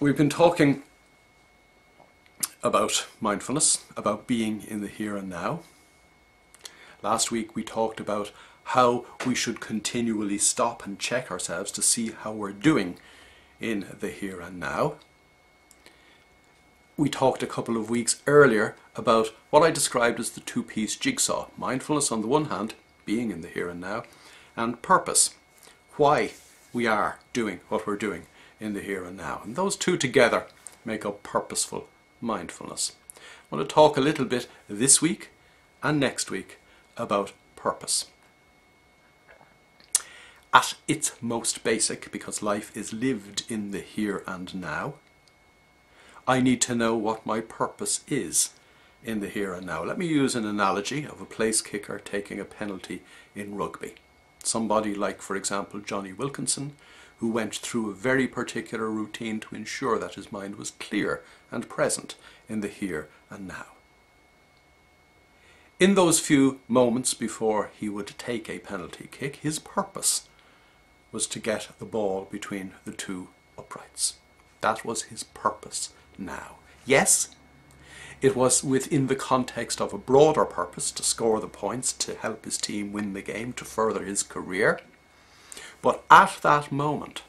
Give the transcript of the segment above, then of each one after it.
We've been talking about mindfulness, about being in the here and now. Last week we talked about how we should continually stop and check ourselves to see how we're doing in the here and now. We talked a couple of weeks earlier about what I described as the two-piece jigsaw. Mindfulness on the one hand, being in the here and now, and purpose, why we are doing what we're doing in the here and now. And those two together make up purposeful mindfulness. I want to talk a little bit this week and next week about purpose. At its most basic, because life is lived in the here and now, I need to know what my purpose is in the here and now. Let me use an analogy of a place kicker taking a penalty in rugby. Somebody like, for example, Johnny Wilkinson, who went through a very particular routine to ensure that his mind was clear and present in the here and now. In those few moments before he would take a penalty kick, his purpose was to get the ball between the two uprights. That was his purpose now. Yes, it was within the context of a broader purpose to score the points, to help his team win the game, to further his career. But at that moment,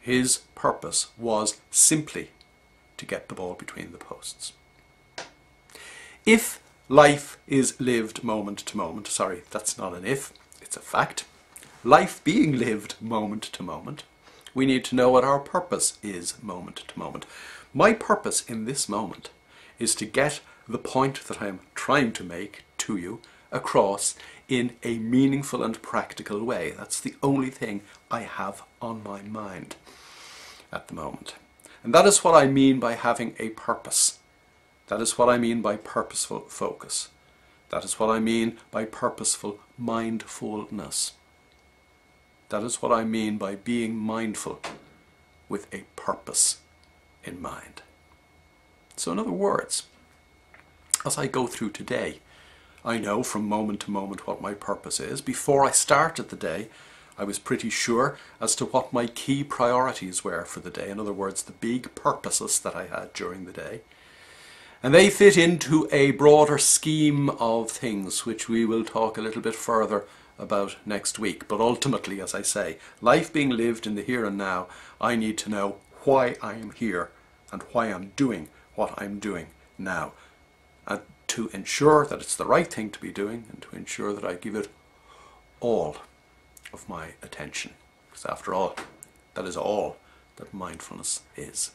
his purpose was simply to get the ball between the posts. If life is lived moment to moment, sorry, that's not an if, it's a fact. Life being lived moment to moment, we need to know what our purpose is moment to moment. My purpose in this moment is to get the point that I'm trying to make to you across in a meaningful and practical way. That's the only thing I have on my mind at the moment. And that is what I mean by having a purpose. That is what I mean by purposeful focus. That is what I mean by purposeful mindfulness. That is what I mean by being mindful with a purpose in mind. So in other words, as I go through today, I know from moment to moment what my purpose is. Before I started the day, I was pretty sure as to what my key priorities were for the day. In other words, the big purposes that I had during the day. And they fit into a broader scheme of things, which we will talk a little bit further about next week. But ultimately, as I say, life being lived in the here and now, I need to know why I am here and why I'm doing what I'm doing now. And to ensure that it's the right thing to be doing, and to ensure that I give it all of my attention. Because after all, that is all that mindfulness is.